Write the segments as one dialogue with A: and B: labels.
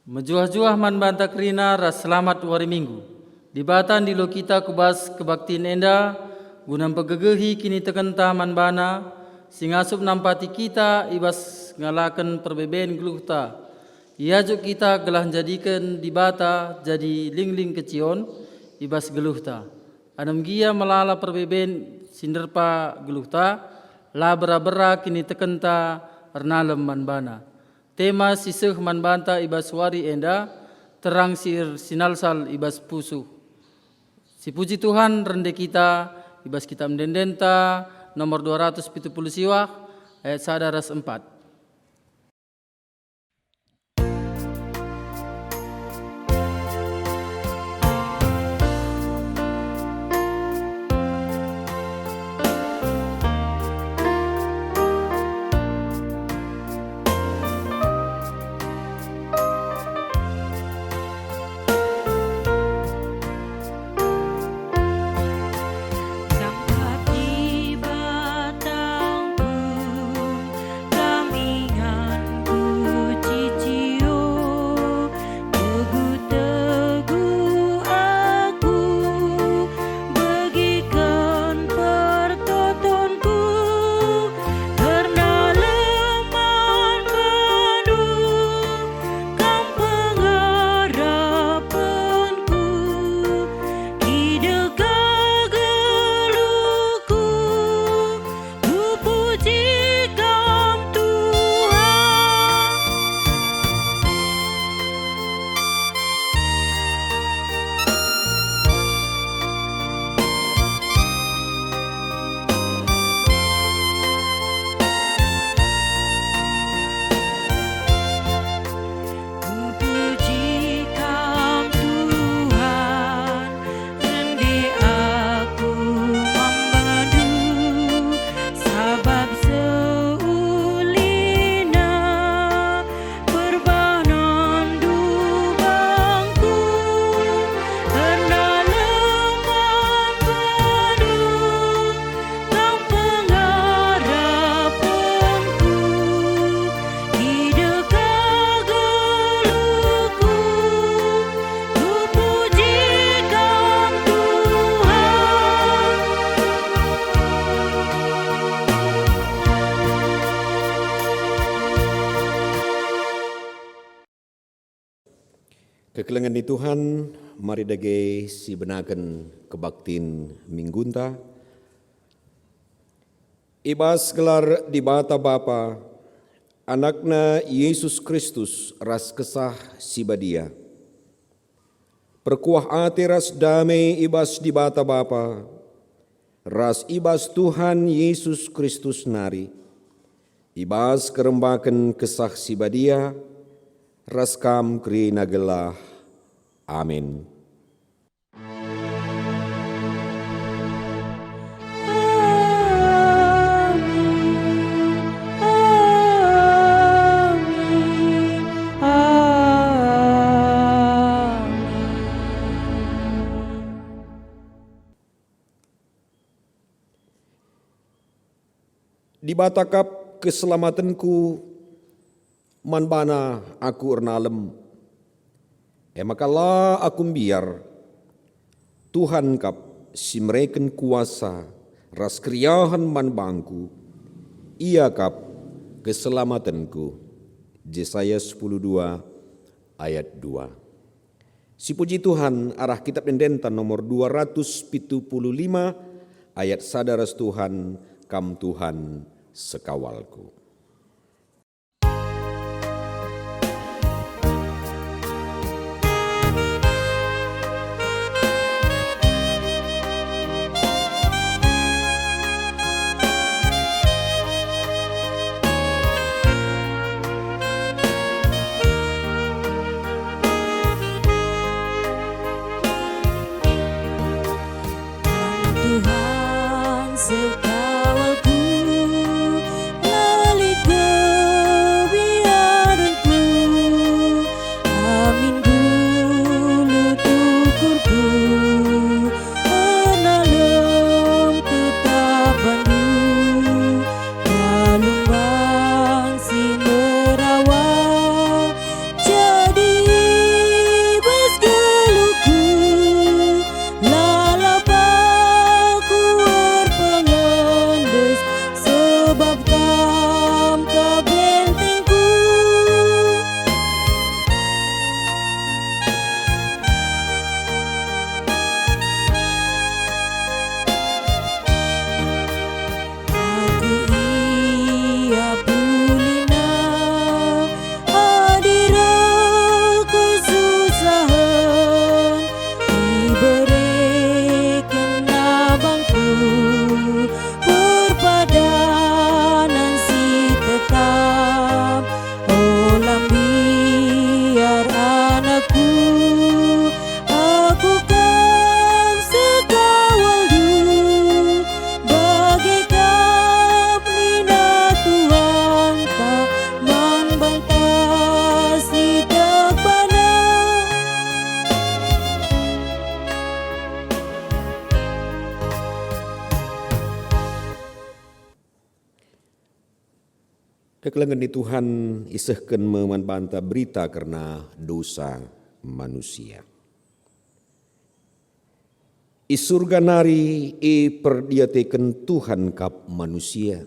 A: Mejuah-juah man banta kerina ras selamat wari minggu. Dibatan di lo kita kubas kebaktiin enda, gunam pegegehi kini tekenta man bana, singasup nampati kita ibas ngalakan perbeben geluhta. Iajuk kita gelah jadikan dibata jadi ling-ling kecion, ibas geluhta. Anam gia melala perbeben sinderpa geluhta, la bera-bera kini tekenta ernalem man bana. Tema siseh man banta ibas wari enda, terang sir sinalsal ibas pusuh. Si puji Tuhan rende kita, ibas kita mendendenta, nomor 270 siwah, ayat sadaras 4.
B: Kekelengan di Tuhan, mari dage si benaken kebaktin minggunta. Ibas gelar di bata Bapa, anakna Yesus Kristus ras kesah si badia. Perkuah ate ras damai ibas di bata Bapa, ras ibas Tuhan Yesus Kristus nari. Ibas kerembaken kesah si badia, raskam kri nagelah. Amin. Di batakap keselamatanku, manbana aku ernalem. Makalah aku biar Tuhan kap simreken kuasa ras kriahan manbangku, ia kap keselamatanku. Yesaya 10:2 ayat 2. Si puji Tuhan arah kitab Pendenta nomor 275 ayat sadaras Tuhan kam Tuhan sekawalku.
C: Tuhan sekawalku,
B: Kekelengan di Tuhan isehken memantah berita karena dosa manusia. I surga nari perdiateken Tuhan kap manusia.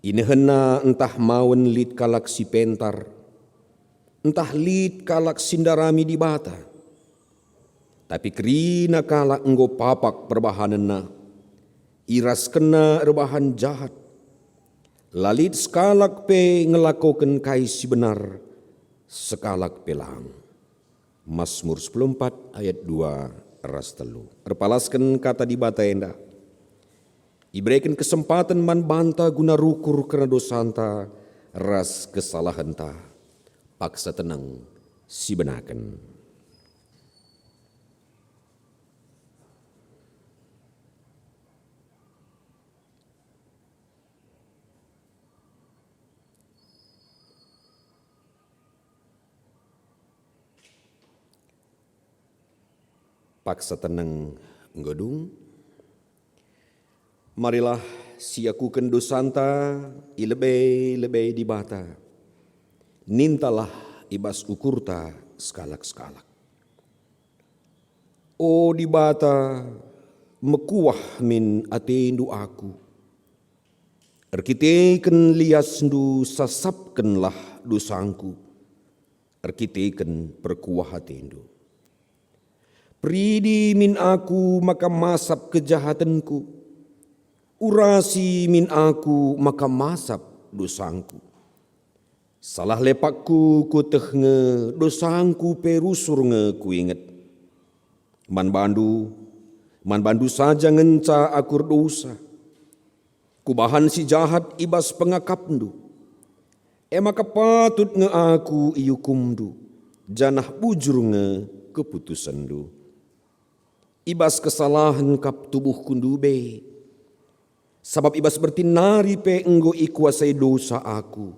B: Inehena entah mawen lit kalak si pentar, entah lit kalak sindarami di bata. Tapi kerina kalak enggo papak perbahanena, iras kena rebahan jahat. Lalit sekalak pe ngelakoken kai si benar, sekalak pelang. Mazmur 14 ayat 2 ras telu. Erpalaskan kata di bata enda. Iberikan kesempatan man banta guna rukur karena dosanta, ras kesalahanta. Paksa tenang si benaken. Paksa tenang ngedung. Marilah siakuken dosanta ilebe di bata. Nintalah ibas ukurta sekalak-sekalak. O di bata mekuah min atendu aku. Erkiteken liasndu sasapkenlah dosangku. Erkiteken perkuah atendu. Pridi min aku maka masap kejahatanku. Urasi min aku maka masap dosangku. Salah lepakku ku tehnge dosangku perusur nge ku inget. Man bandu saja ngenca akur dosa. Kubahan si jahat ibas pengakapndu. Maka patut nge aku iyukumdu. Janah bujur nge keputusandu. Ibas kesalahan kap tubuh kundube. Sabab ibas bertinari pe enggo ikuasai dosa aku.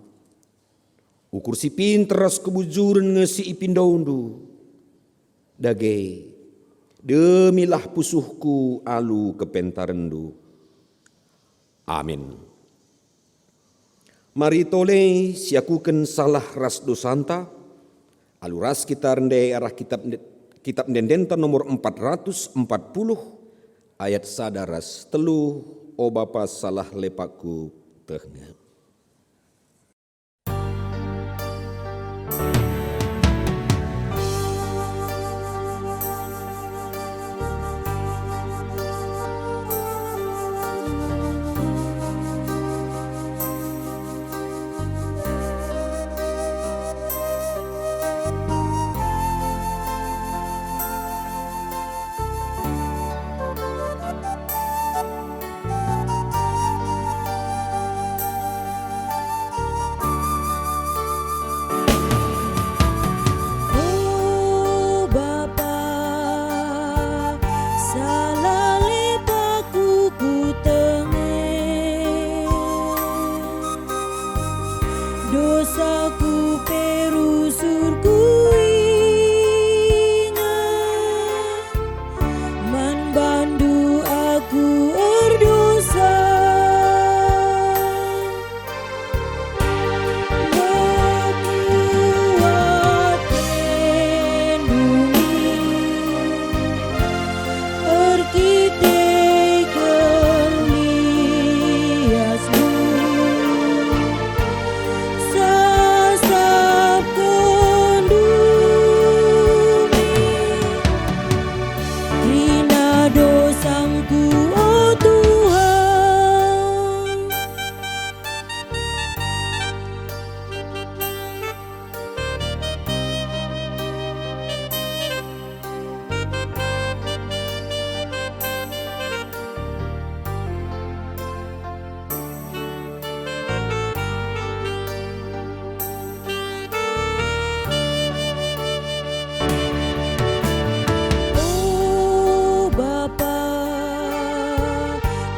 B: Ukur si pinteras kebujuran ngesi ipindaundu. Dage, demilah pusuhku alu kepentarendu. Amin. Mari tole siakuken salah ras dosanta. Alu ras kita rendai arah Kitab Dendenta nomor 440 ayat sadaras telu o bapa salah lepakku tehnya.
C: Dosaku perusurku ingat, man bandu aku berdosa. Berkuat lindungi, erkiteken liasmu.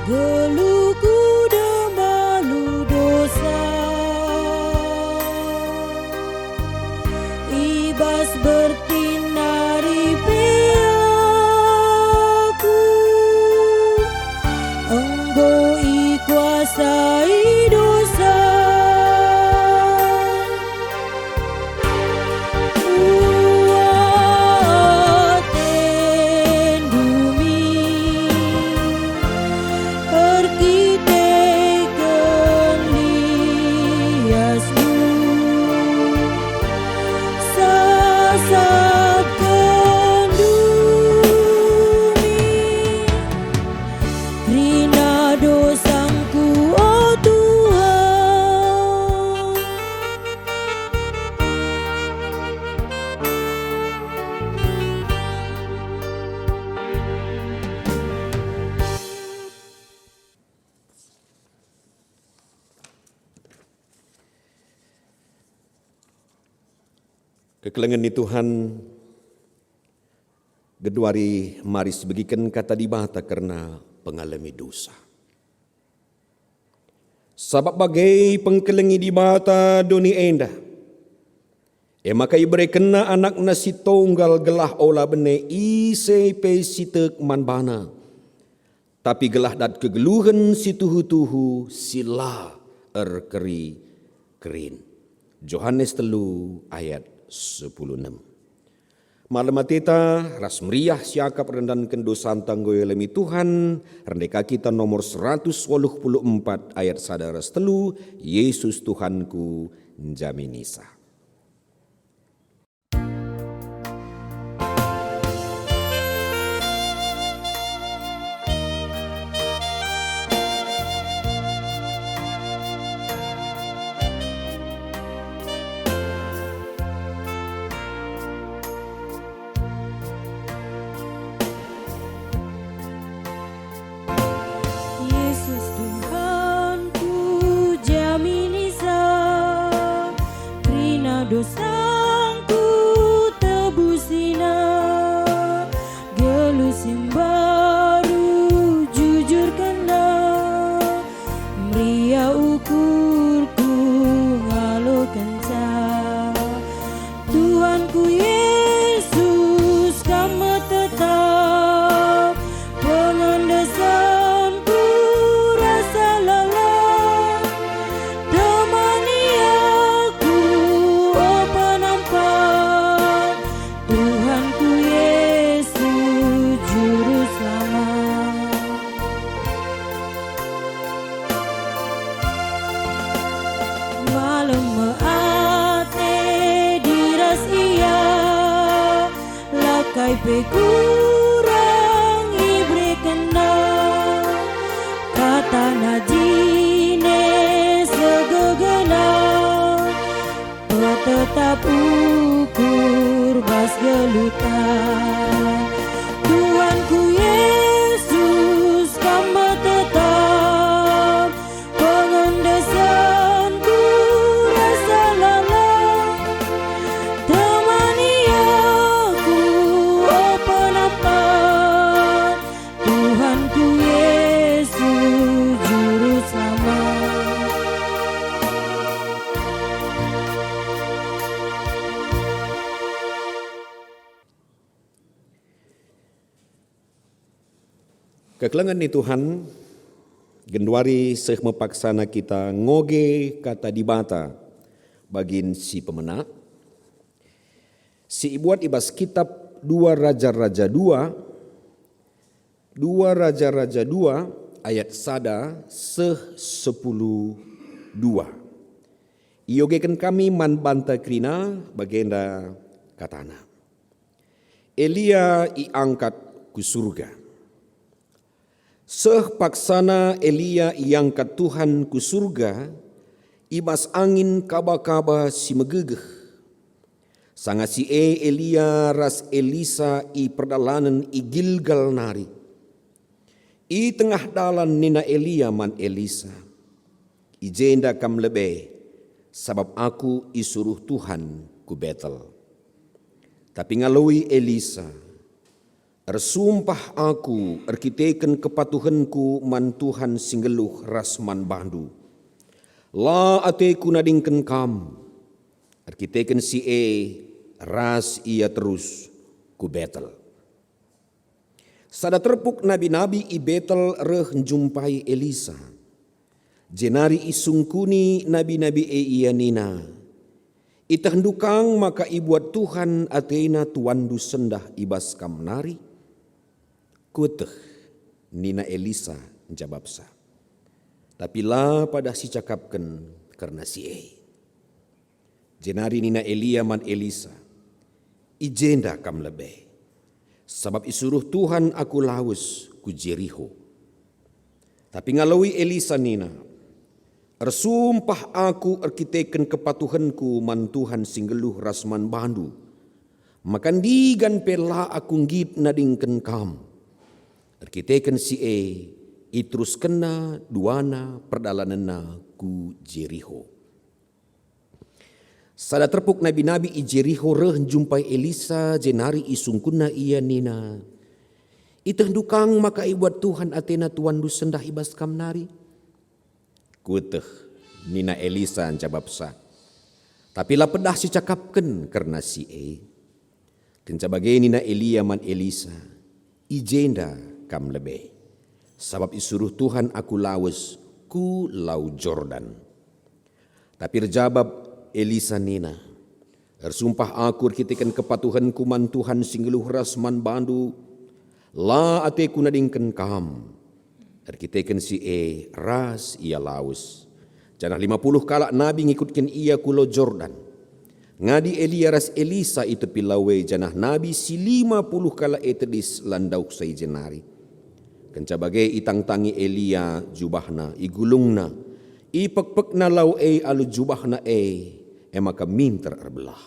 C: Geluku dan malu dosa, ibas bertinari peaku, engkau ikuasai dosa. berkitekan liasmu, sasapkan bumi, rina dosaku, oh Tuhan.
B: Kekelengan ni Tuhan, geduari maris begikan kata dibata karena pengalami dosa. Sabab bagai pengkelengi dibata doni enda, maka ibere kena anak nasi tonggal gelah ola bene ise pe sitek manbana, tapi gelah dat kegeluhan situhu-tuhu sila erkeri kerin. Yohanes 3 ayat 10:6. Malam matita ras meriah siakap rendankan dosa tanggoy lemi Tuhan, rendeka kita nomor 184 ayat sadaras 3, Yesus Tuhanku jaminisa.
C: Yesus Tuhanku jaminisa, rina dosaku tebusina, gelusim baru jujur kena, mria ukurku ngalokan sa, Tuhanku Yesus kamu tetap pengandasanku, rasa lelah temani aku, oh penampan Tuhanku Yesus juru selamat. Malam meate diras ia, lakai pe kurang ibre kena, kata najine segegena, tetap ukur bas gelutan. Tuhanku Yesus kamu tetap pengandasanku, rasa lelah temani aku, oh penampan Tuhanku Yesus juru selamat.
B: Kekelengan ni Tuhan, genduari seh mepaksana kita ngoge kata dibata bagin si pemena. Si ibuat ibas kitab 2 Raja-Raja 2 ayat sada seh 10:2. Iyogekan kami man banta krina bagenda katana. Elia iangkat ku surga. Seh paksana Elia iangkat Tuhan ku surga, ibas angin kaba-kaba si megegeh. Sanga si Elia ras Elisa i perdalanan i Gilgal nari. I tengah dalan nina Elia man Elisa. I jenda kam lebe, sabab aku isuruh Tuhan ku Betel. Tapi ngalui Elisa, ersumpah aku erkiteken kepatuhanku man Tuhan singgeluh ras man bandu. La ateku nadingken kam, erkiteken si ras ia terus ku Betel. Sada terpuk nabi-nabi i Betel reh njumpai Elisa. Jenari isungkuni nabi-nabi ia nina. Itahendukang maka ibuat Tuhan atena tuandu sendah ibas kam nari. Kuteh nina Elisa jawab sa. Tapi lah pada si cakapkan karena si jenari nina Elia man Elisa, ijenda kam lebih. Sebab isuruh Tuhan aku lawes ku Jericho. Tapi ngalawi Elisa nina, ersumpah aku erkiteken kepatuhanku man Tuhan singgeluh rasman bandu. Makan digan pela aku ngit nadingken kam. Erkiteken si itrus kena duana perdalanana ku Jericho. Sada terpuk nabi-nabi i Jericho reh jumpai Elisa jenari isungkuna ia nina. Itah dukang maka ibuat Tuhan Athena tuan du sendah ibas kam nari. Kuteh nina Elisa jawab sa. Tapi lah pedah si cakapken karena si Kencabagai nina Elia man Elisa. Ijenda kam lebih. Sebab isuruh Tuhan aku lawes ku lau Jordan. Tapi rejabab Elisa nina, ersumpah aku erkitekan kepatuhanku man Tuhan singgeluh rasman bandu, la ateku nadingken kam. Erkitekan si ras ia lawes. Janah 50 kalak nabi ngikutkan ia ku lau Jordan. Ngadi Elia ras Elisa itu pilawe janah nabi si 50 kalak etedis landauk say jenari. Kencabagai itang tangi Elia jubahna, igulungna, ipekpekna lau alu jubahna emaka minter erbelah.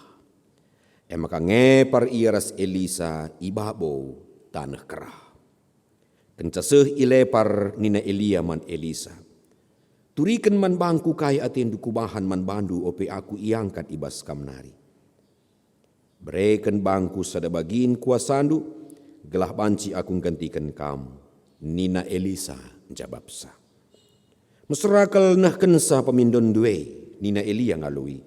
B: Emaka ngepar iaras Elisa ibabo tanah kerah. Kencaseh ilepar nina Elia man Elisa. Turikan man bangku kaya atin dukubahan man bandu ope aku iangkat ibas kamnari. Bereken bangku sada bagin kuasandu, gelah banci aku gantikan kamu. Nina Elisa jawab sa. Mesrakal nah kensa pemindon due, nina Elia ngalui.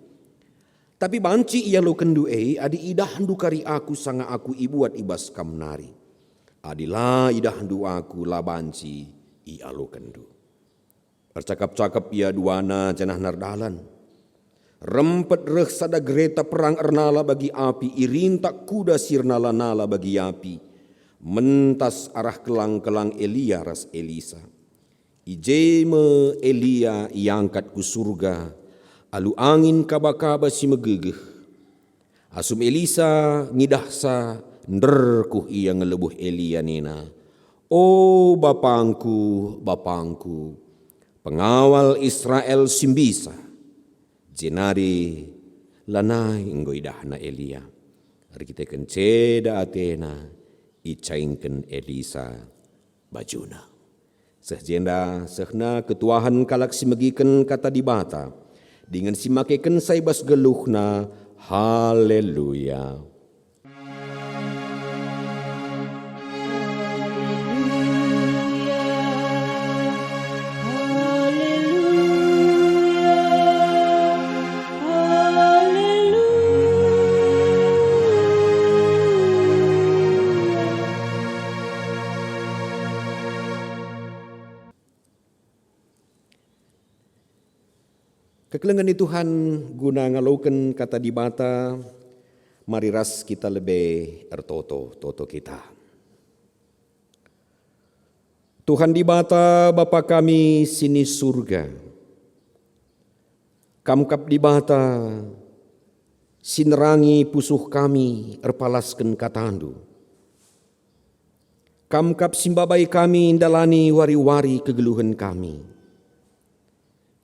B: Tapi banci ia lo kendue, adi idah dukari aku sanga aku ibuat ibas kamnari. Adilah idah du aku la banci ia lo kendu. Percakap-cakap ia duana janah nardalan. Rempet reh sada gereta perang ernala bagi api, irintak kuda sirnala nala bagi api. Mentas arah kelang-kelang Elia ras Elisa. Ijeme Elia iangkat ku surga, alu angin kaba-kaba si megegeh. Asum Elisa ngidahsa nderkuh ia ngelebuh Elia nina. Oh bapangku, bapangku, pengawal Israel simbisa. Jenari lanai nggoidahna Elia. Hari kita kenceda Athena. Icaingken Elisa bajuna. Sehjenda sehna ketuahan kalak simegiken kata dibata. Dengan simakeken saibas geluhna. Haleluya. Kekelengan di Tuhan guna ngalaukan kata dibata, mari ras kita lebih ertoto kita. Tuhan dibata Bapa kami sini surga. Kamkap dibata sinerangi pusuh kami erpalaskan katandu. Kamkap simbabai kami indalani wari-wari kegeluhan kami.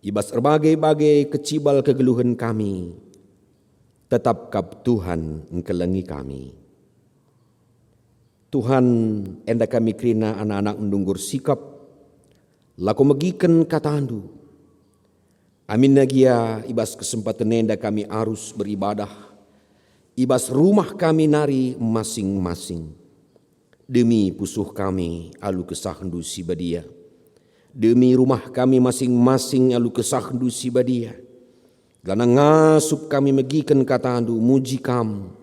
B: Ibas erbagai-bagai kecibal kegeluhan kami, tetap kap Tuhan engkelengi kami. Tuhan enda kami kerina anak-anak mendunggur sikap, laku megiken katandu. Amin nagia ibas kesempatan enda kami arus beribadah, ibas rumah kami nari masing-masing. Demi pusuh kami alu kesahndu si badia. Demi rumah kami masing-masing alu kesahdu si badia. Gana ngasup kami megiken katandu muji kam.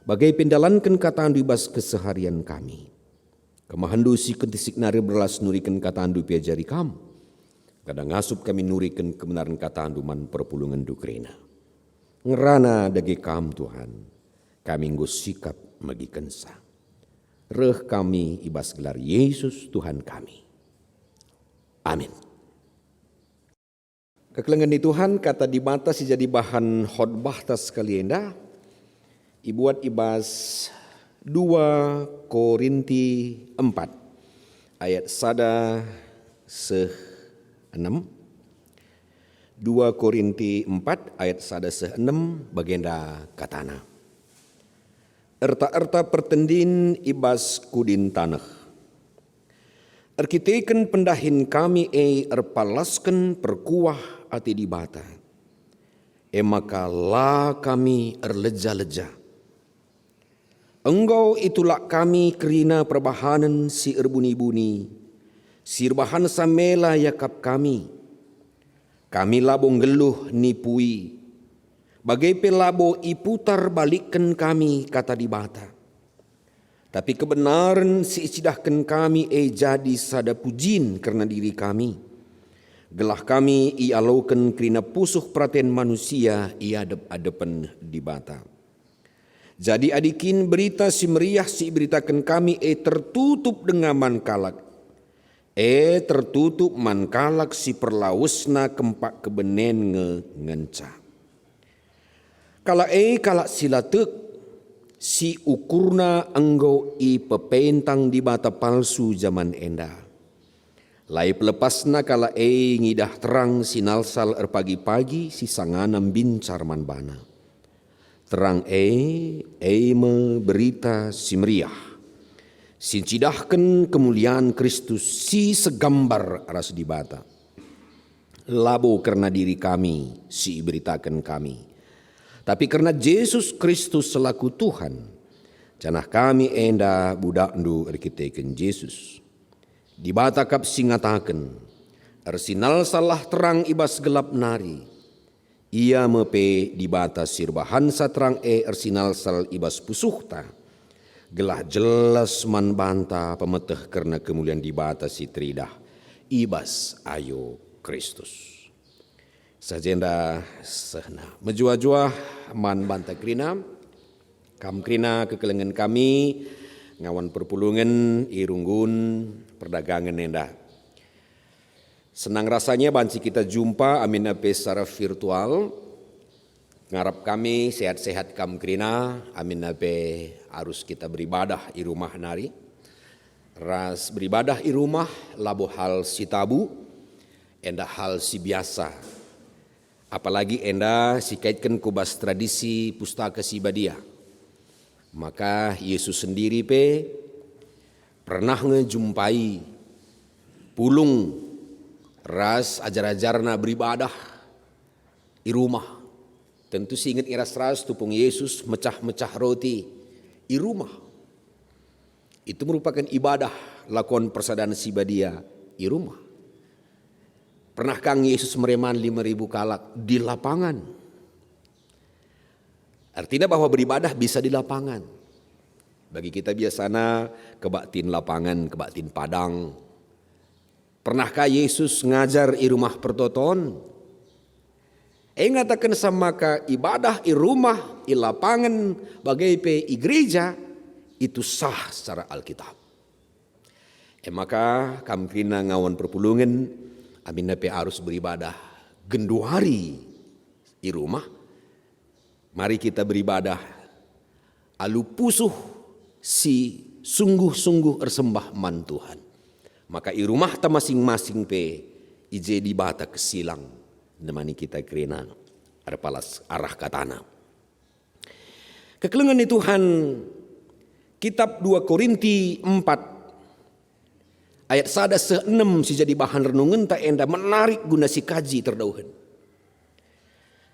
B: Bagai pendalankan katandu ibas keseharian kami. Kemahandu si kentisik nari berlas nurikan katandu piajari kam. Gana ngasup kami nurikan kebenaran katandu man perpulungan dukrena. Ngerana dagi kam Tuhan. Kami nggus sikap megiken sa. Reh kami ibas gelar Yesus Tuhan kami. Amin. Kekelengan di Tuhan kata di bata si jadi bahan khotbah tas kalienda. Ibuat ibas 2 Korinti 4 ayat 1-6. 2 Korinti 4 ayat 1-6 bagenda katana. Erta-erta pertendin ibas kudin tanah. Erkiteken pendahin kami erpalasken perkuah ati di bata. Maka la kami erleja-leja. Engkau itulah kami kerina perbahanan si erbuni-buni. Sirbahan samela yakap kami. Kami labong geluh nipui. Bagai pelabo iputar balikkan kami kata di bata. Tapi kebenaran si icidahkan kami jadi sada pujin karena diri kami. Gelah kami ialaukan kerina pusuh perhatian manusia iadep-adepen di bata. Jadi adikin berita si meriah si beritakan kami tertutup dengan mankalak. Tertutup mankalak si perlausna kempak kebenen ngenca. Kala kalak silatek si ukurna engkau pepentang di bata palsu zaman enda. Lai pelepasna kala ngidah terang sinalsal pagi-pagi si sanganam bincar manbana. Terang me berita si meriah. Sincidahkan kemuliaan Kristus si segambar aras di bata. Labo karena diri kami si beritakan kami. Tapi karena Yesus Kristus selaku Tuhan. Canah kami enda budak ndu erkiteken Yesus. Di bata kap singataken. Ersinal salah terang ibas gelap nari. Ia mepe di bata sirbahan satrang ersinal sal ibas pusuhta. Gelah jelas man banta pemeteh karena kemuliaan di bata si tridah. Ibas ayo Kristus. Sajenda sehna. Menjua-jua man banta krina. Kam krina kekelengan kami. Ngawan perpulungan irunggun perdagangan endah. Senang rasanya banci kita jumpa amin ape secara virtual. Ngarap kami sehat-sehat kam krina amin ape harus kita beribadah di rumah nari. Ras beribadah di rumah labo hal si tabu enda hal si biasa. Apalagi enda si kaitkan kubas tradisi pustaka si badia. Maka Yesus sendiri pernah ngejumpai pulung ras ajar-ajarna beribadah di rumah. Tentu si ingat iras ras tupung Yesus mecah-mecah roti di rumah. Itu merupakan ibadah lakon persadaan si badia di rumah. Pernah Kang Yesus mereman 5.000 kalak di lapangan. Artinya bahwa beribadah bisa di lapangan. Bagi kita biasanya kebaktin lapangan, kebaktin padang. Pernahkah Yesus ngajar di rumah pertoton? Ngatakan sama ka ibadah di rumah, di lapangan, bagai i gereja, itu sah secara Alkitab. Maka kamkrina ngawan perpulungan, amin harus beribadah genduari di rumah. Mari kita beribadah alu pusuh si sungguh-sungguh ersembah man Tuhan. Maka i rumah ta masing-masing ije di bata kesilang nemani kita kerena arpalas arah katana. Kekelengan di Tuhan kitab 2 Korinti 4 ayat 1-6 si jadi bahan renungan ta enda menarik guna si kaji terdauhan.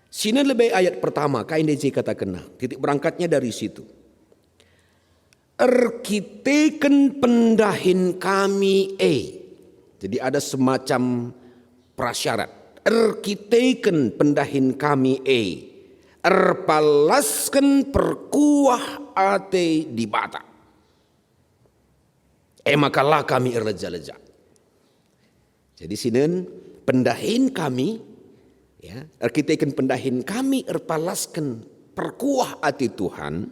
B: Sini lebih ayat pertama, kain DJ kata kena. Titik berangkatnya dari situ. Erkiteken pendahin kami Jadi ada semacam prasyarat. Erkiteken pendahin kami erpalasken perkuah ate di bata. Makalah kami erleja-leja. Jadi sini pendahin kami. Ya, arkiteken pendahin kami erpalaskan perkuah hati Tuhan.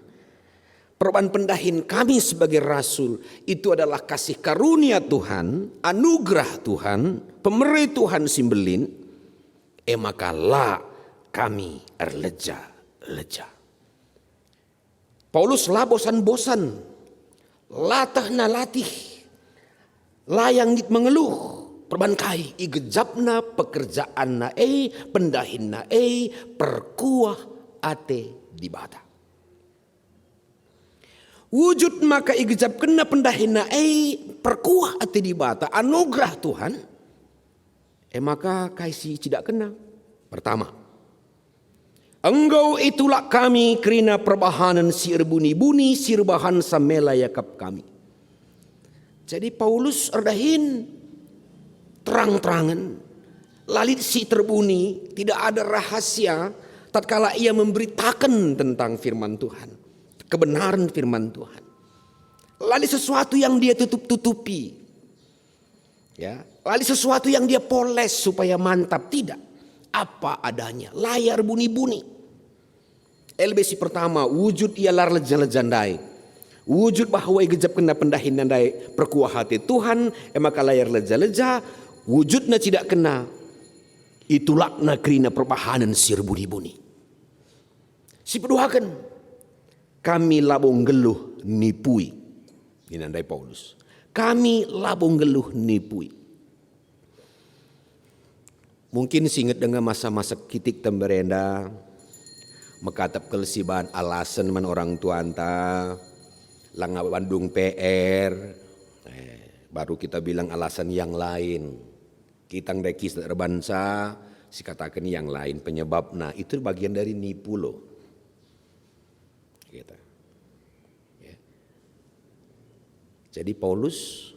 B: Perubahan pendahin kami sebagai rasul itu adalah kasih karunia Tuhan, anugerah Tuhan, pemerintah Tuhan simbelin. maka la kami erleja-leja. Paulus la bosan-bosan, latah na latih, layang git mengeluh, perbankai igejapna pekerjaan na pendahin na perkuah ate di bata. Wujud maka igejap kena pendahin na perkuah ate di bata anugerah Tuhan. Maka kaisi tidak kena. Pertama, engkau itulah kami kerina perbahanan sir buni-buni sirbahan samela yakap kami. Jadi Paulus erdahin terang-terangan, lalit si terbuni, tidak ada rahasia tatkala ia memberitakan tentang firman Tuhan, kebenaran firman Tuhan. Lalit sesuatu yang dia tutup-tutupi, ya, lalit sesuatu yang dia poles supaya mantap, tidak. Apa adanya, layar buni-buni. LBC pertama, wujud ialah lejan-lejandai. Wujud bahwa igejap kena pendahin nandai perkuah hati Tuhan, maka layar leja-leja, wujudnya tidak kena. Itulah na kerina perbahanan sir buni-buni. Si peduhakan, kami labong geluh nipui. Ini nandai Paulus. Kami labong geluh nipui. Mungkin singet dengan masa-masa kitik temberenda, mekatap kelesiban alasan man orang tua anta, langga Bandung PR, baru kita bilang alasan yang lain. Kitang dekis terbansa, si katakan yang lain penyebab. Nah itu bagian dari nipu loh. Gitu. Ya. Jadi Paulus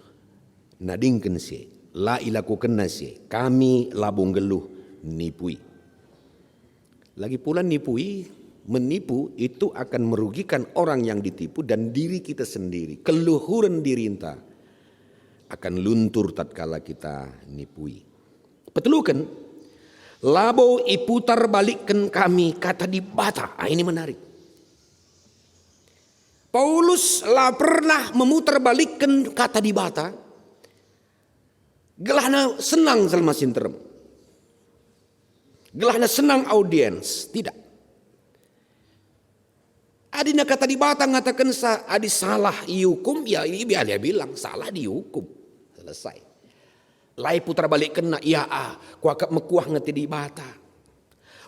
B: nadingken sih. La ilakukan nasi, kami labung geluh nipui. Lagi pula menipu itu akan merugikan orang yang ditipu dan diri kita sendiri. Keluhuran diri kita akan luntur tatkala kita nipui. Petelukan, labo iputar balikkan kami kata di bata. Ini menarik. Paulus lah pernah memutar balikkan kata di bata. Gelahna senang selama sinterem. Gelahna senang audiens. Tidak. Adina kata di batang ngatakan adi salah dihukum. Ya ini biar dia bilang salah dihukum. Selesai. Lai putar balik kena. Ya kuakap mekuah ngeti di bata.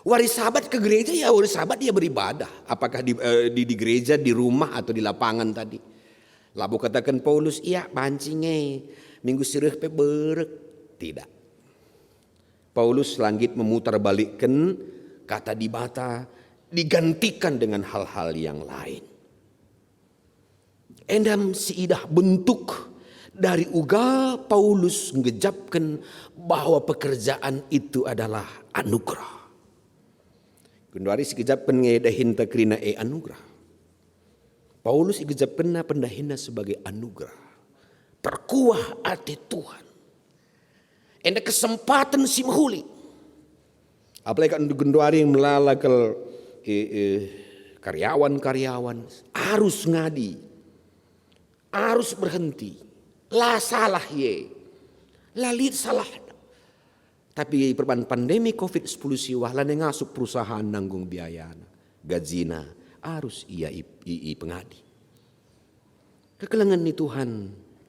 B: Waris sahabat ke gereja ya waris sahabat dia beribadah. Apakah di gereja, di rumah atau di lapangan tadi. Lalu katakan Paulus, iya pancingnya. Minggu sirih pe berek. Tidak. Paulus langit memutar balikkan kata di bata digantikan dengan hal-hal yang lain. Endam siidah bentuk dari uga Paulus ngejapkan bahwa pekerjaan itu adalah anugerah. Kunduari sikejapkan ngedahin takrina anugerah. Paulus ikejapkan pendahina sebagai anugerah. Perkuah hati Tuhan. Enda kesempatan si mahuli. Apalagi kan genduari yang melalakal karyawan-karyawan. Harus ngadi. Harus berhenti. Lah salah ye. Lalit salah. Tapi perban pandemi COVID-10 siwah. Lane ngasup perusahaan nanggung biaya. Gajina. Harus ia pengadi. Kekelangan ni Tuhan.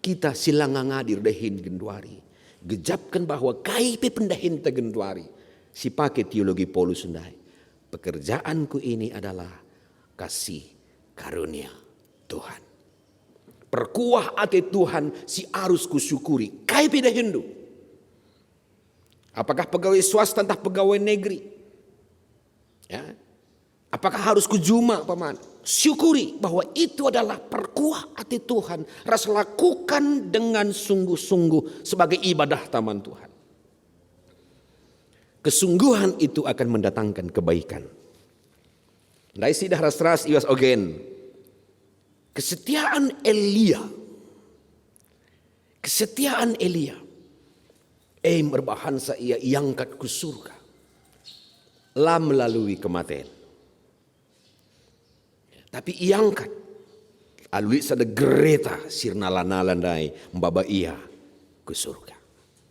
B: Kita silang ngadir dahin genduari. Gejapkan bahwa kaipe pendahin te genduari. Si pakai teologi Paulus sendai. Pekerjaanku ini adalah kasih karunia Tuhan. Perkuah hati Tuhan si harus kusyukuri. Kaipe dahindu. Apakah pegawai swasta entah pegawai negeri? Ya. Apakah harus kujuma paman? Syukuri bahwa itu adalah perkuah hati Tuhan. Ras lakukan dengan sungguh-sungguh sebagai ibadah taman Tuhan. Kesungguhan itu akan mendatangkan kebaikan. Dari sidah ras-ras iwas ogen. Kesetiaan Elia. Kesetiaan Elia. Berbahansa ia iangkat ke surga. Lah melalui kematian. Tapi iangkat. Alui sada gereta sirna lanalandai mbaba ia ke surga.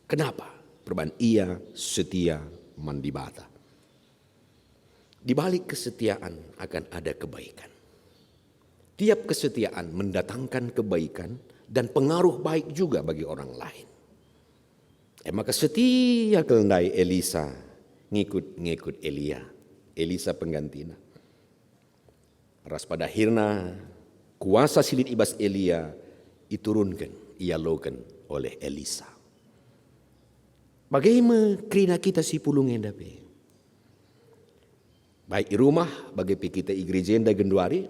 B: Kenapa? Perban ia setia mandibata. Di balik kesetiaan akan ada kebaikan. Tiap kesetiaan mendatangkan kebaikan dan pengaruh baik juga bagi orang lain. Maka setia kelendai Elisa ngikut Elia. Elisa penggantina. Ras pada akhirnya kuasa silit ibas Elia diturunkan, ialokan oleh Elisa. Bagaimana kerina kita si pulung endape? Baik di rumah, bagi kita gereja enda genduari,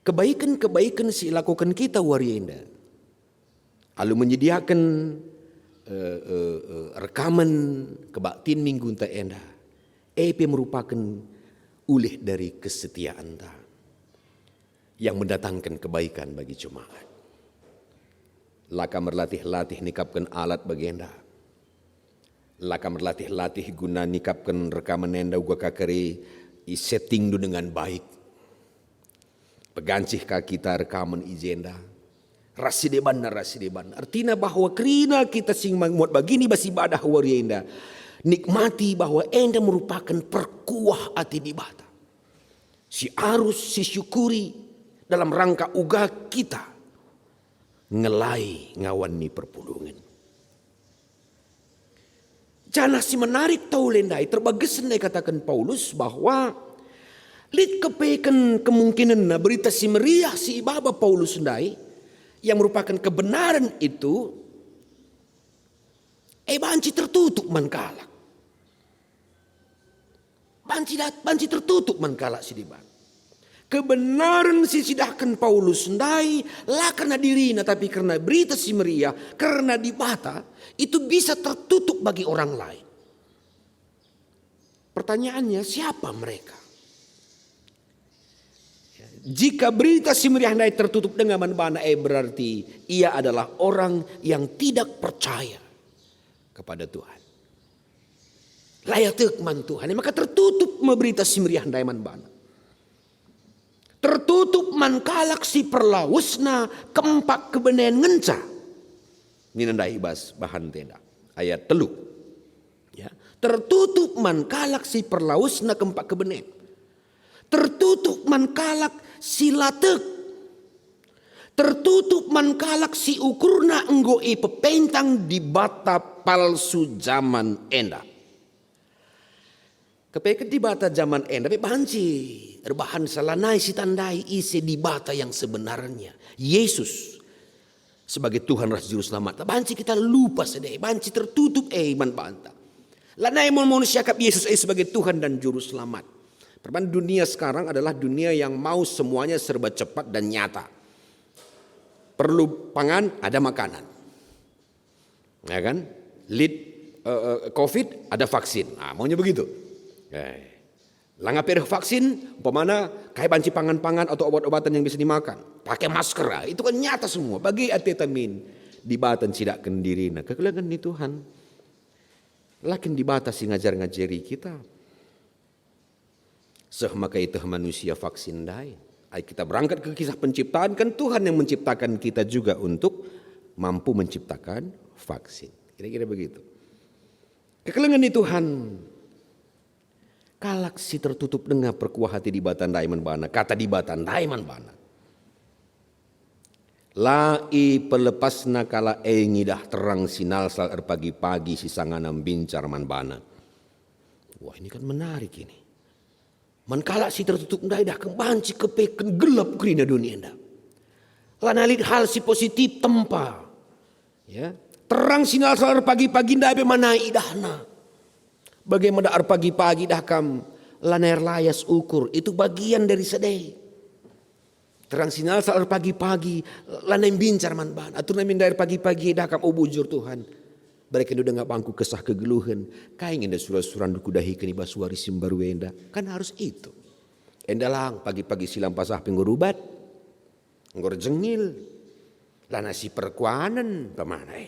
B: kebaikan-kebaikan si lakukan kita wari enda. Lalu menyediakan rekaman kebaktian minggu ta enda. EP merupakan ulih dari kesetiaan ta yang mendatangkan kebaikan bagi jemaat. Laka merlatih-latih nikapkan alat bagi enda. Laka merlatih-latih guna nikapkan rekaman enda uga kakari setting du dengan baik. Pegancih kita rekaman ijenda. Rasideban. Artinya bahwa kerina kita sing muat begini bas ibadah wari enda. Nikmati bahwa enda merupakan perkuah hati di bata. Si arus, si syukuri dalam rangka uga kita ngelai ngawani perpulungan. Jangan si menarik tahu lendai terbagus sendai katakan Paulus bahwa lid kepekan kemungkinan berita si meriah si ibaba Paulus sendai yang merupakan kebenaran itu banci tertutup mankalak. Banci tertutup mankalak si diban. Kebenaran si sidahkan Paulus sendai lah karena dirinya tapi karena berita si meriah karena dibata itu bisa tertutup bagi orang lain. Pertanyaannya siapa mereka? Jika berita si meriah sendai tertutup dengan manbana berarti ia adalah orang yang tidak percaya kepada Tuhan. Layak tekman Tuhan maka tertutup berita si meriah sendai manbana. Tertutup mankalak si perlawusna kempak kebenen ngenca. Ini nandai bas bahan tenda. Ayat 3. Ya. Tertutup mankalak si perlawusna kempak kebenen. Tertutup mankalak si latek. Tertutup mankalak si ukurna enggoi pepentang di bata palsu zaman enda. Kepeket di bata zaman enda tapi banci. Rebahan salanai si tandai isi di bata yang sebenarnya. Yesus sebagai Tuhan Ras Juru Selamat. Banci kita lupa sedih. Banci tertutup iman banta. Lanai manusia kap Yesus sebagai Tuhan dan Juru Selamat. Perban dunia sekarang adalah dunia yang mau semuanya serba cepat dan nyata. Perlu pangan, ada makanan. Ya kan? COVID, ada vaksin. Nah, maunya begitu. Langapir vaksin, umpamana kayak banci pangan-pangan atau obat-obatan yang bisa dimakan. Pakai masker, itu kan nyata semua. Bagi atetamin, dibatan tidak kendiri. Nah, kekulangan ni Tuhan. Lakin dibatasi ngajar-ngajari kita. Maka itu manusia vaksin dai. Kita berangkat ke kisah penciptaan, kan Tuhan yang menciptakan kita juga untuk mampu menciptakan vaksin. Kira-kira begitu. Kekulangan ni Tuhan. Kalak si tertutup dengan perkuah hati di batan daiman bana. Kata di batan daiman bana. Lai pelepasna kala ngidah terang sinal sal pagi-pagi si sanganam bincar man bana. Wah ini kan menarik ini. Man kalak si tertutup ndai dah kebanci kepeken gelap kerina dunia dah. Lanalit hal si positif tempa. Ya. Terang sinal sal pagi-pagi ndai be mana idahna. Bagaimana pagi-pagi dah kam laner layas ukur itu bagian dari sedih. Terang sinyal saat pagi-pagi laner bincar man ban. Atur namin dari pagi-pagi dah kam ubujur Tuhan. Mereka udah nggak bangku kesah kegeluhan. Kain enda surah-suran duku dahi keni basuari simbaru enda. Kan harus itu. Enda lang pagi-pagi silam pasah pengurubat. Ngor jengil. Lana si perkuanan kemana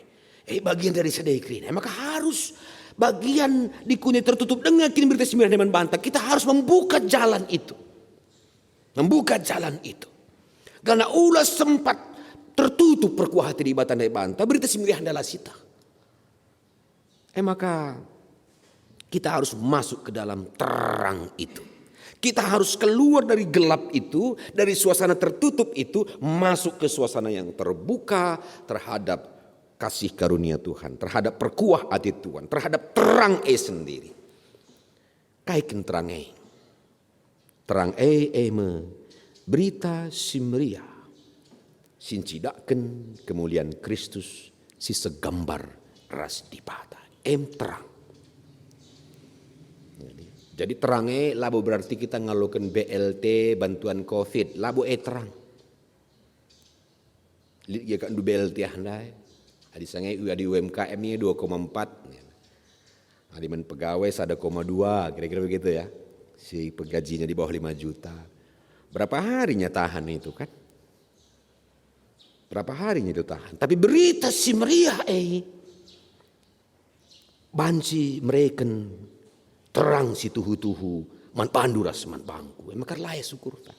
B: bagian dari sedih kini. Maka harus bagian di kuning tertutup dengan kini berita sembilan dengan bantah. Kita harus membuka jalan itu. Membuka jalan itu. Karena ulah sempat tertutup perkuah hati di batan dari bantah. Berita sembilan adalah sita. Maka Kita harus masuk ke dalam terang itu. Kita harus keluar dari gelap itu, dari suasana tertutup itu, masuk ke suasana yang terbuka terhadap kasih karunia Tuhan, terhadap perkuah hati Tuhan, terhadap terang sendiri. Kaiken terang terang me berita simria, sincidaken kemuliaan Kristus, si segambar ras dibata, terang. Jadi terangnya labu berarti kita ngalukan BLT bantuan COVID, labu terang. Lihat ya kan du BLT handai. Adi sangai di UMKM nya 2,4. Adi men pegawai 1,2 kira-kira begitu ya. Si pegajinya di bawah 5 juta. Berapa harinya tahan itu kan? Berapa harinya itu tahan? Tapi berita si meriah banci mereken terang si tuhu-tuhu man panduras man bangku. Maka laya syukurta.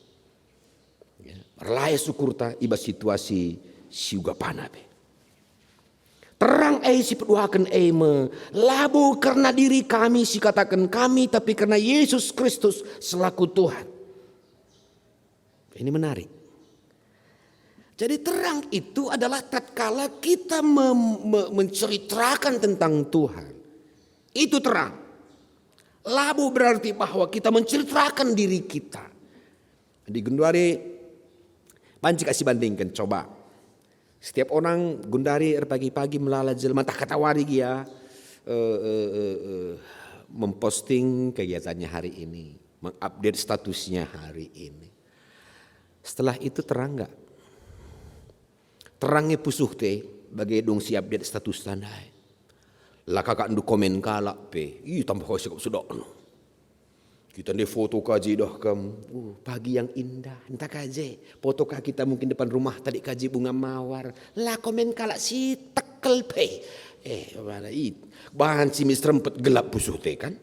B: Ya, laya syukurta iba situasi siuga panabe. Terang si peduakan me labu karena diri kami si katakan kami, tapi karena Yesus Kristus selaku Tuhan. Ini menarik. Jadi terang itu adalah tatkala kita menceritakan tentang Tuhan. Itu terang. Labu berarti bahwa kita menceritakan diri kita. Di Gundari, panci kasih bandingkan, coba. Setiap orang Gundari pagi-pagi melala jelma tak katawari dia memposting kegiatannya hari ini, mengupdate statusnya hari ini. Setelah itu terang enggak? Terangnya pusuh teh bagi dong si update status tandai. Lah kakak ndu komen kalak pe, tambah kau sikap sudah. Kita ni foto kaji dah pagi yang indah, entah kaji. Foto kita mungkin depan rumah tadi kaji bunga mawar. Lah komen kalak si tekel pe. Bahan si misrempet gelap pusuh teh kan.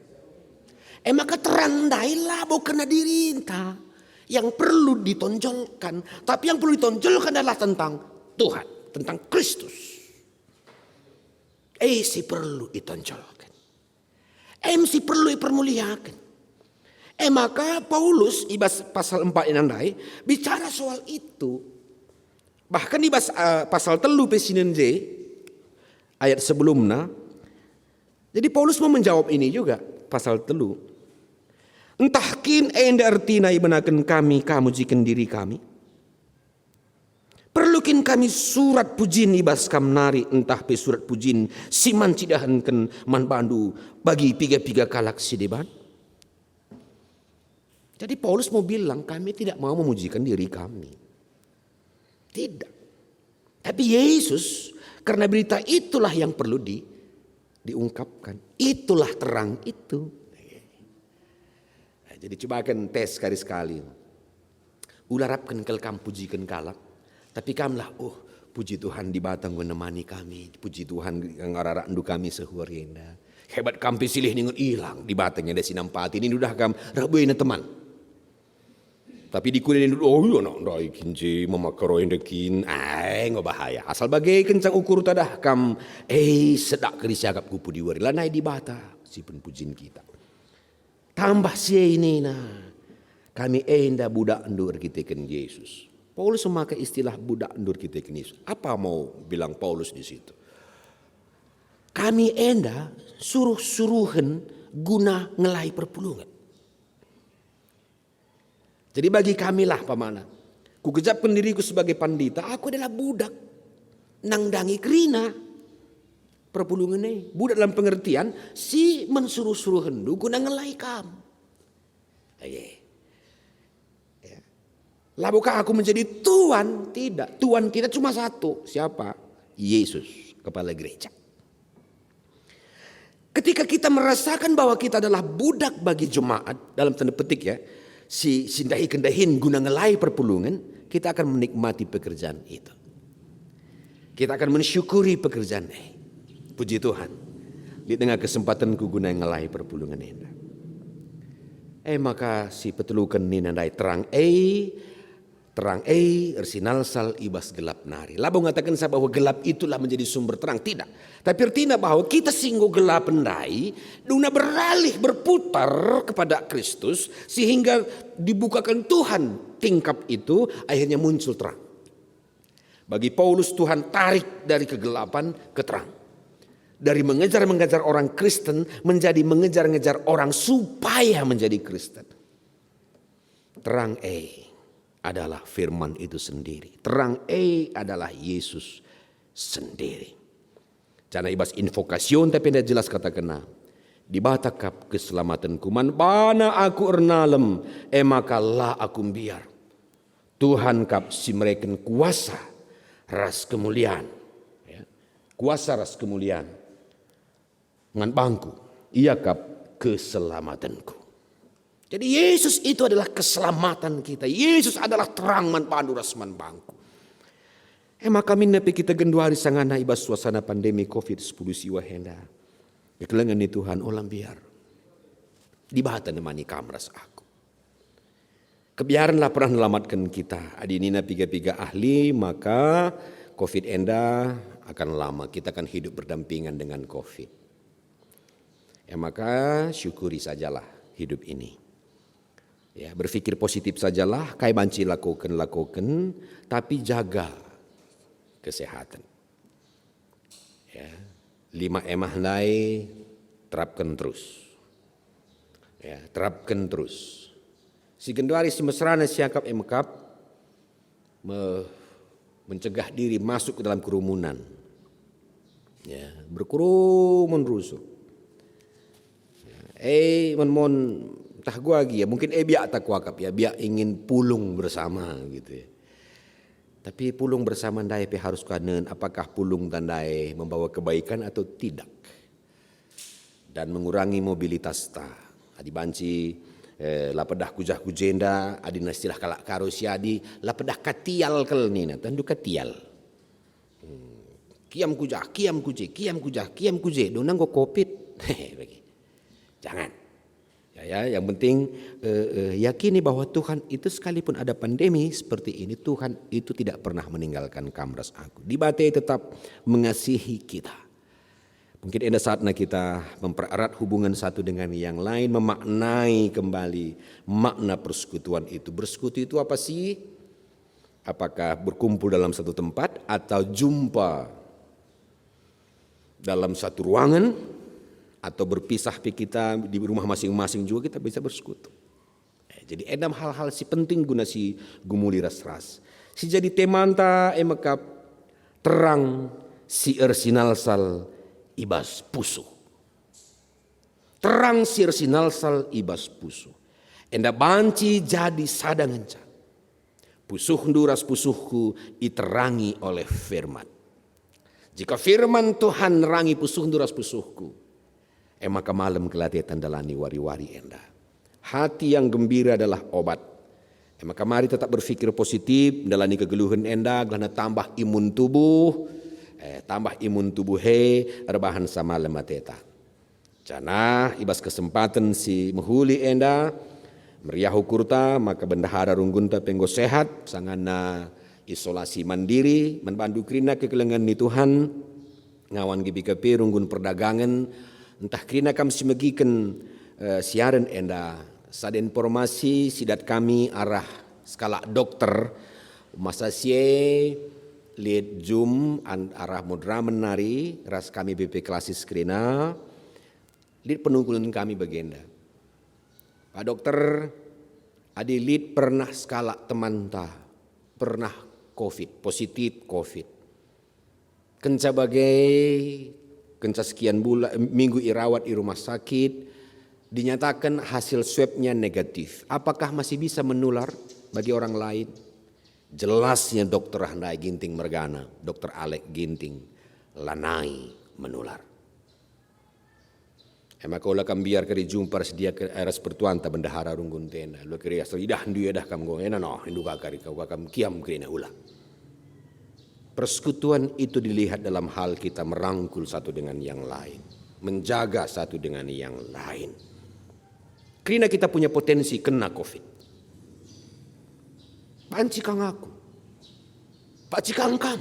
B: Maka terang dai lah bukan diri entah yang perlu ditonjolkan, tapi yang perlu ditonjolkan adalah tentang Tuhan, tentang Kristus. Si perlu ditonjolkan. Si perlu dipermuliakan. Maka Paulus ibas pasal 4 inandai bicara soal itu. Bahkan ibas pasal 3 pesinen J ayat sebelumnya. Jadi Paulus mau menjawab ini juga pasal 3. Entah kin enda artina ibenaken kami kamu jiken diri kami. Perlukin kami surat pujin ibas kam nari entah pe surat pujin siman cidahanken man bandu bagi piga-piga kalak sideban. Jadi Paulus mau bilang kami tidak mau memujikan diri kami. Tidak. Tapi Yesus karena berita itulah yang perlu diungkapkan. Itulah terang itu. Jadi coba akan tes sekali-sekali. Ularapkan kelkam pujikan kalak. Tapi kamlah, puji Tuhan di batang menemani kami. Puji Tuhan yang ngararak ndu kami sehuarenda. Hebat kampi silih ningun hilang di batangnya desi nampati. Ini udah kam rabuin teman. Tapi di kuliah dulu, nak ndai kinji memakaroi dekin. Nggak bahaya. Asal bagai kencang ukur tadah kam. Sedak kerisiagap kupu diwari. Lanai di bata. Si penpujin kita. Tambah si ini nah. Kami enda budak endur kita ken Yesus. Paulus memakai istilah budak endur kita ken Yesus. Apa mau bilang Paulus di situ? Kami enda suruh-suruhan guna ngelai perpulungan. Jadi bagi kamilah pamana. Ku kejapkan diriku sebagai pandita. Aku adalah budak. Nangdangi kerina. Perpulungan ini. Budak dalam pengertian. Si mensuruh-suruh hendu guna ngelai kam. Labukah aku menjadi Tuhan? Tidak. Tuhan kita cuma satu. Siapa? Yesus. Kepala gereja. Ketika kita merasakan bahwa kita adalah budak bagi jemaat. Dalam tanda petik ya. Si sindahi kendahin guna ngelai perpulungan. Kita akan menikmati pekerjaan itu. Kita akan mensyukuri pekerjaan ini. Puji Tuhan. Di tengah kesempatanku guna ngelai perpulungan ini. Maka si petelukan ini nandai terang. Terang ersinal sal ibas gelap nari. Labo mengatakan saya bahwa gelap itulah menjadi sumber terang. Tidak. Tapi artinya bahwa kita singgo gelap pendai. Duna beralih berputar kepada Kristus. Sehingga dibukakan Tuhan tingkap itu. Akhirnya muncul terang. Bagi Paulus Tuhan tarik dari kegelapan ke terang. Dari mengejar-mengejar orang Kristen menjadi mengejar-ngejar orang supaya menjadi Kristen. Terang adalah firman itu sendiri. Terang adalah Yesus sendiri. Jangan ibas invokasion tapi tidak jelas kata kena. Di batakap keselamatanku man bana aku ernalem makalah aku biar. Tuhan kap si mereka kuasa ras kemuliaan. Ya. Kuasa ras kemuliaan. Ngan bangku ia kap keselamatanku. Jadi Yesus itu adalah keselamatan kita. Yesus adalah terang man panduras man bangku. Maka minnape kita genduari sangana ibas suasana pandemi COVID-10 siwa henda. Kekelengan ni Tuhan olam biar. Dibahata nemani kamras aku. Kebiaranlah pernah melamatkan kita. Adinina piga-piga ahli maka COVID enda akan lama. Kita akan hidup berdampingan dengan COVID. Maka syukuri sajalah hidup ini. Ya, berpikir positif sajalah, kai banci lakukan, tapi jaga kesehatan. Ya, 5 emah nai terapkan terus. Ya, terapkan terus. Si genduari si mesrana siangkap emekap mencegah diri masuk ke dalam kerumunan. Ya, berkerumun rusuk. Ya, mon tah gua lagi ya mungkin biak tak kuakap ya biak ingin pulung bersama gitu ya. Tapi pulung bersama ndai harus kanen apakah pulung tandai membawa kebaikan atau tidak. Dan mengurangi mobilitas ta. Adi banci lapedah kujah kujenda adi nastilah kalak karusiadi lapedah katial kel nina tandu katial. Kiam kujah donang go covid. Bagi. Jangan. Ya, yang penting yakini bahwa Tuhan itu sekalipun ada pandemi seperti ini, Tuhan itu tidak pernah meninggalkan kamras aku. Di batai tetap mengasihi kita. Mungkin ada saatnya kita mempererat hubungan satu dengan yang lain, memaknai kembali makna persekutuan itu. Bersekutu itu apa sih? Apakah berkumpul dalam satu tempat atau jumpa dalam satu ruangan? Atau berpisah kita di rumah masing-masing juga kita bisa bersekutu. Jadi enam hal-hal si penting guna si gumuli ras-ras. Si jadi temanta emakap terang si ersinalsal ibas pusu. Terang si ersinalsal ibas pusu. Enda banci jadi sadanganca. Pusuh duras pusuhku iterangi oleh firman. Jika firman Tuhan rangi pusuh duras pusuhku. Maka malam kelatihan dalani wari-wari enda. Hati yang gembira adalah obat. Maka mari tetap berpikir positif, dalani kegeluhan enda, gelana tambah imun tubuh, rebahan sama lemateta. Jana ibas kesempatan si mehuli enda, meriahu kurta, maka bendahara runggunta penggo sehat, sangana isolasi mandiri, membantu krina kekelengan ni Tuhan, ngawan GBKP runggun perdagangan, entah krina kami semegikan siaran enda sada informasi sidat kami arah skala dokter masa sie lihat zoom arah mudra menari ras kami BP klasis krina lihat penunggulan kami bagenda Pak Dokter adi lihat pernah skala teman ta pernah COVID positif COVID kenca bagai kenca sekian bulan minggu irawat di rumah sakit dinyatakan hasil swabnya negatif. Apakah masih bisa menular bagi orang lain? Jelasnya dokter Handai Ginting Mergana, dokter Alek Ginting lanai menular. Maka ulah kam biar kari jumpa sedia ke eras pertuanta bendahara runggun tenda. Lu kiri asal idah ndu dah kam go ena no hindu kari kau kam kiam kena ulah. Persekutuan itu dilihat dalam hal kita merangkul satu dengan yang lain. Menjaga satu dengan yang lain. Karena kita punya potensi kena COVID. Pancikang aku. Pancikang kam.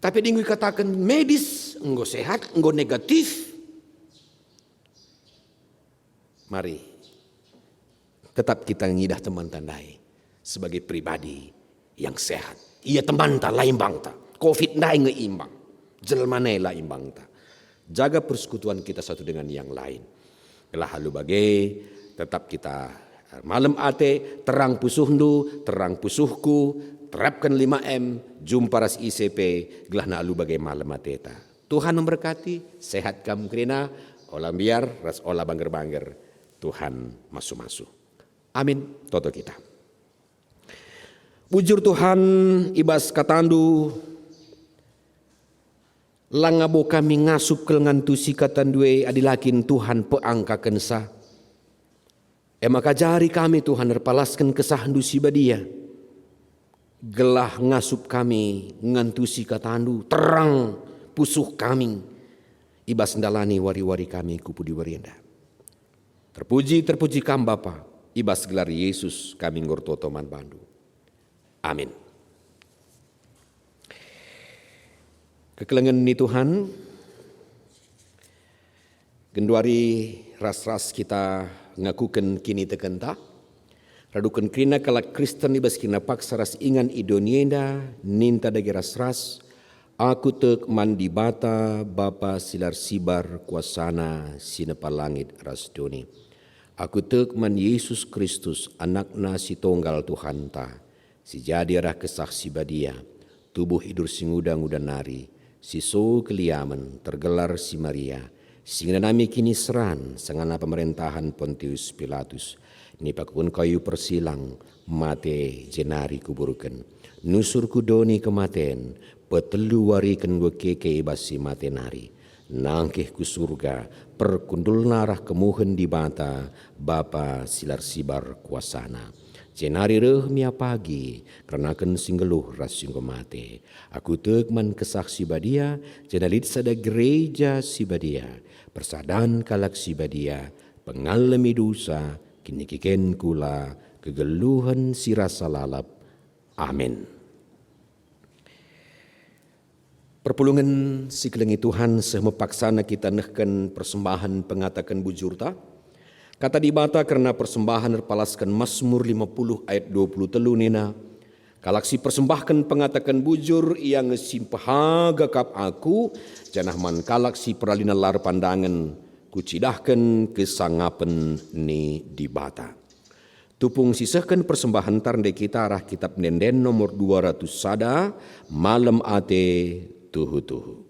B: Tapi dingui katakan medis, enggo sehat, enggo negatif. Mari tetap kita ngidah teman tandai sebagai pribadi yang sehat. Iya teman ta lain bang ta. Covid ndai ngeimbang. Jelmane la imbang ta. Jaga persekutuan kita satu dengan yang lain. Gelah halu bagai tetap kita malam ate terang pusuhndu, terang pusuhku, terapkan 5M, jumpa ras ICP, gelah na alu bagai malam ateta. Tuhan memberkati, sehat kam krina, olah biar ras olah bangger-bangger. Tuhan masuk-masuk. Amin. Toto kita. Bujur Tuhan ibas katandu langabo kami ngasup kelengan tusi katandue adilakin Tuhan peangka kensa. Maka jari kami Tuhan terpalaskan kesahandu sibadia. Gelah ngasup kami ngantusi katandu terang pusuh kami. Ibas ndalani wari-wari kami kupudi warienda. Terpuji kam Bapa. Ibas gelar Yesus kami ngortoto man bandu. Amin. Kekelengan ni Tuhan, genduari ras-ras kita ngakukan kini tekenta, radukan krina kalak Kristen ibas kina paksa ras ingan idonienda, ninta dagi ras-ras, aku tek mandi bata Bapa silar sibar kuasana sinepa langit ras doni. Aku tek man Yesus Kristus anakna si tonggal Tuhan ta. Si jadi arah kesaksi badia, tubuh hidur singudang-udang nari, si so keliaman tergelar si Maria, sehingga nami kini seran, sengana pemerintahan Pontius Pilatus, ni pakun kayu persilang, mate jenari kuburukan, nusur kudoni kematen, petelu warikan gue keke ibasi mate nari, nangkeh ku surga, perkundul narah kemuhen di bata, Bapa silar sibar kuasana. Jenari reh mia pagi, kerenakan singgeluh ras singgo mate. Aku tekman kesaksi badia, jenalit sada gereja si badia. Persadan kalak si badia, pengalami dosa, kini kiken kula, kegeluhan si rasa lalap. Amin. Perpulungan si kelengi Tuhan semepaksana kita nehkan persembahan pengatakan bujurta. Kata dibata karena persembahan terpalaskan Mazmur 50 ayat 23 nina. Kalaksi persembahkan pengatakan bujur yang ngesimpahaga kap aku. Janah man kalaksi peralina lar pandangan. Kucidahkan kesangapen ni dibata. Tupung sisahkan persembahan tarnde kita arah kitab nenden nomor 200 sada. Malam ate tuhu-tuhu.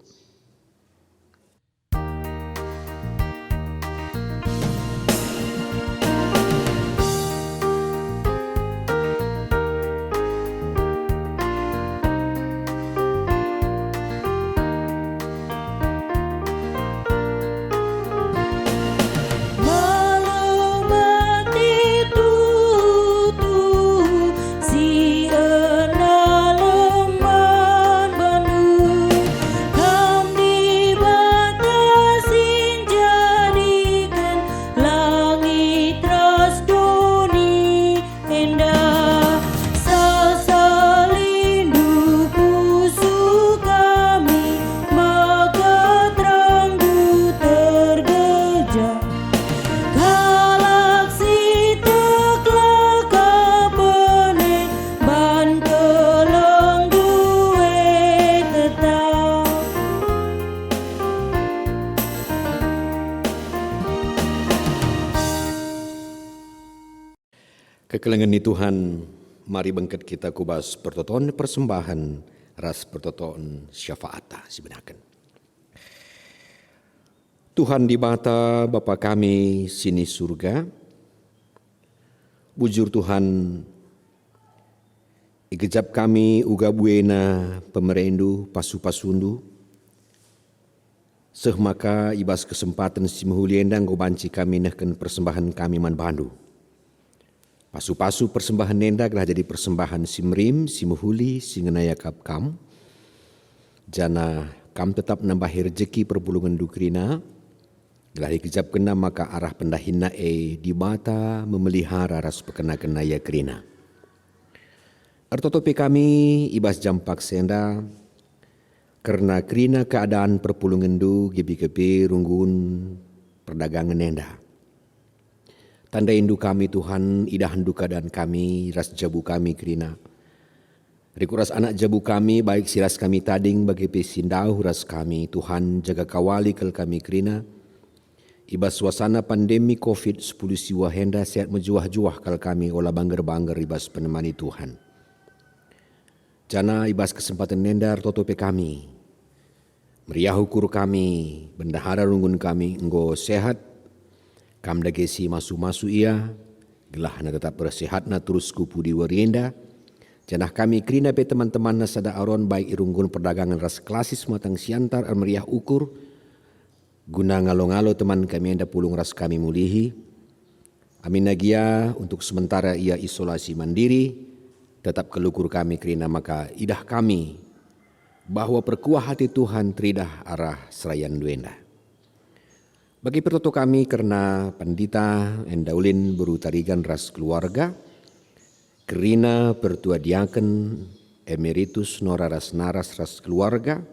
B: Kekelengan ni Tuhan, mari bengket kita kubas pertotoan persembahan, ras pertotoan syafaat sebenarnya. Tuhan di bata Bapa kami sini surga, bujur Tuhan, ikejap kami uga buena pemerendu pasu-pasundu, seh maka ibas kesempatan si mehuliendang go banci kami nehken persembahan kami man bandu. Pasu-pasu persembahan nenda gelah jadi persembahan simrim, simuhuli, singenaya kap kam. Jana kam tetap nambah rezeki perpulungan dukrina. Gelah dikejap kena maka arah pendahina di mata memelihara ras pekena-kenaya krina. Artotope kami ibas jampak senda karena kerina keadaan perpulungendu gebi-gebi runggun perdagangan nenda. Tanda indu kami Tuhan, idahan duka dan kami, ras jabu kami kerina. Rikuras anak jabu kami, baik siras kami tading bagi pesindau ras kami, Tuhan jaga kawali kel kami kerina. Ibas suasana pandemi COVID-10 siwa henda sehat mejuah-juah kal kami olah bangger-bangger ibas penemani Tuhan. Jana ibas kesempatan nendar totope kami. Meriah ukur kami, bendahara runggun kami, enggo sehat. Kam dagesi masu-masu ia, gelahna tetap bersehatna terus kupu di warienda. Janah kami kerina pe teman-teman nasada aron baik irunggun perdagangan ras klasis matang siantar meriah ukur. Guna ngalo-ngalo teman kami enda pulung ras kami mulihi. Amin nagia untuk sementara ia isolasi mandiri. Tetap kelukur kami kerina maka idah kami bahwa perkuah hati Tuhan teridah arah serayan duenda. Bagi pertoto kami karena pandita endaulin berutarigan ras keluarga, kerina pertua diaken emeritus nora ras naras ras keluarga,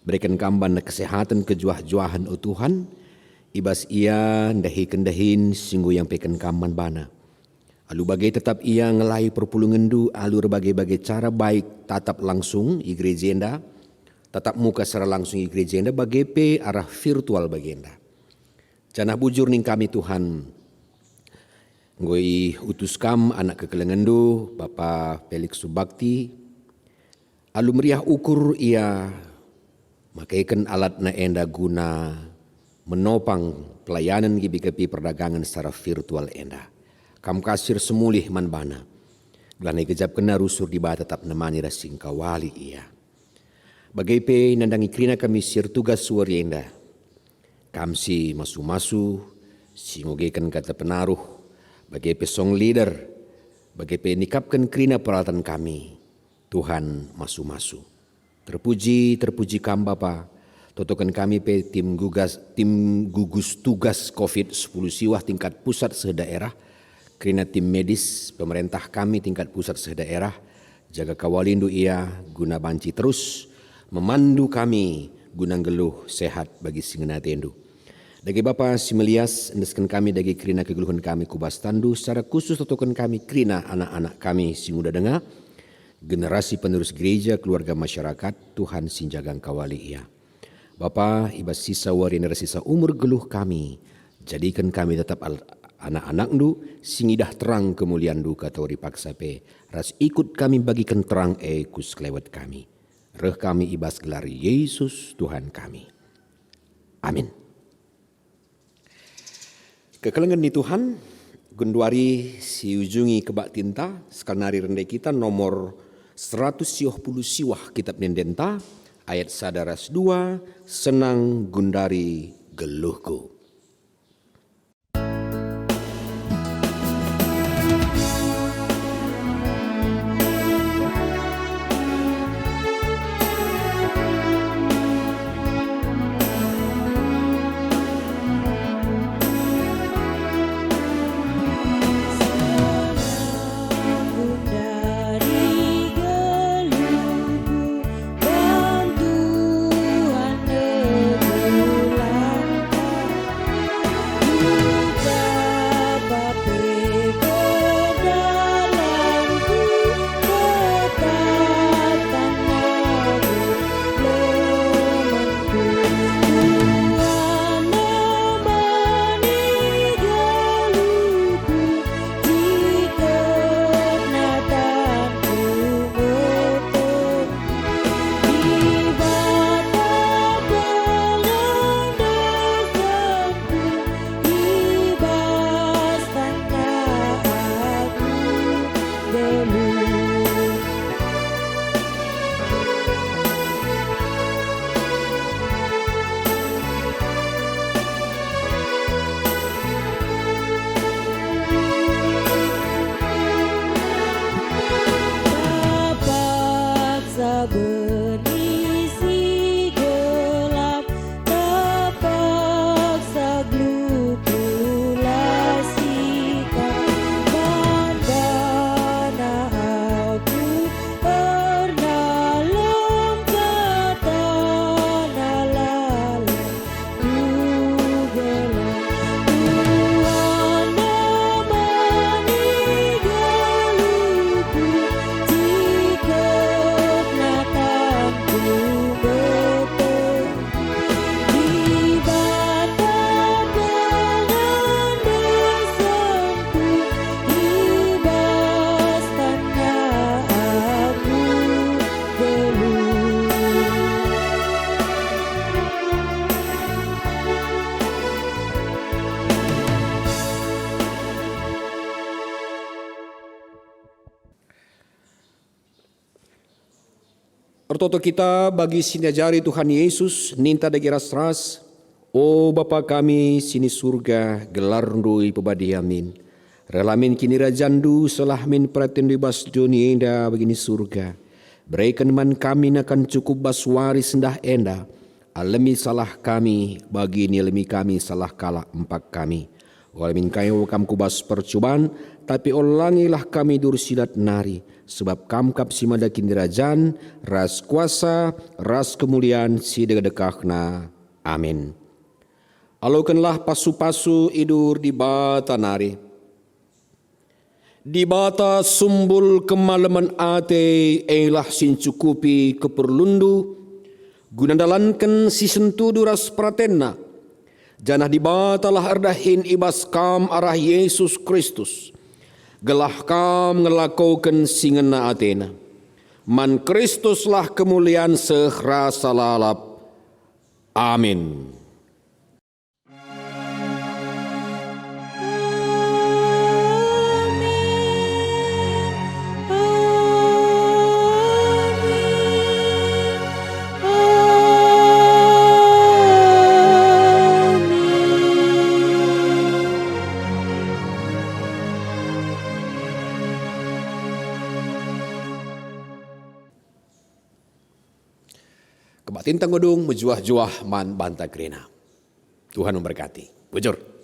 B: berikan kamban kesehatan kejuah-juahan o Tuhan, ibas ia ndahi-kendahin singgu yang peken kamban bana. Alu bagai tetap ia ngelai perpulungendu alur bagai-bagai cara baik tatap langsung igrejenda, tatap muka secara langsung igrejenda bagai pe arah virtual bagenda. Janah bujur ning kami Tuhan. Ngoi utus kam anak kekelengendu Bapa Felix Subakti. Alu meriah ukur ia makaikan alat na enda guna menopang pelayanan gibi-gibi perdagangan secara virtual enda. Kam kasir semulih manbana. Gelanai kejap kena rusur di bawah tetap nemani rasing kawali ia. Bagai pe nandangi kerina kami sir tugas suarienda. Kam si masu-masu, si ngogekan kata penaruh. Bagai pe song leader. Bagai pe nikapkan kerina peralatan kami. Tuhan masu-masu. Terpuji kam Bapa. Totokan kami pe tim gugus tugas COVID-10 siwah tingkat pusat sedaerah. Kerina tim medis pemerintah kami tingkat pusat sedaerah jaga kawalindu ia guna banci terus memandu kami guna geluh sehat bagi singena tendu. Dagi Bapa simelias endeskan kami dagi kerina kegeluhan kami kubas tandu secara khusus totokan kami kerina anak-anak kami singuda dengar generasi penerus gereja keluarga masyarakat Tuhan sinjagang kawali ia. Bapa ibas sisa warina sisa umur geluh kami jadikan kami tetap anak-anak du singidah terang kemuliaan du kata dipaksa pe ras ikut kami bagikan terang kus kelewat kami. Reh kami ibas gelar Yesus Tuhan kami. Amin. Kekelengan ni Tuhan gunduari si ujungi kebak tinta sekanari rendai kita nomor 170 siwah kitab nendenta ayat sadaras 2 senang gundari geluhku. Ortoto kita bagi sinajari Tuhan Yesus ninta dagi ras-ras. O Bapa kami sini surga gelar ndui pebadiamin. Relamin kini rajandu selahmin praten bebas dunia enda begini surga. Berikan man kami nakan cukup bas waris sendah enda. Alemi salah kami bagi nilemi kami salah kalah empak kami. Walamin kayo kam kubas percobaan tapi ulangilah kami dursilat nari. Sebab kamkap si madakin dirajan, ras kuasa, ras kemuliaan si dekahna. Amin. Alukanlah pasu-pasu idur di bata nari. Di bata sumbul kemalaman ate, elah sincukupi keperlundu, gunandalankan si sentudu ras pratenna. Janah di batalah ardahin ibas kam arah Yesus Kristus. Gelah kam ngelakaukan singena Athena. Man Kristuslah kemuliaan sehrasa lalap. Amin. Kebatin tanggodung mejuah-juah man banta krina. Tuhan memberkati. Bujur.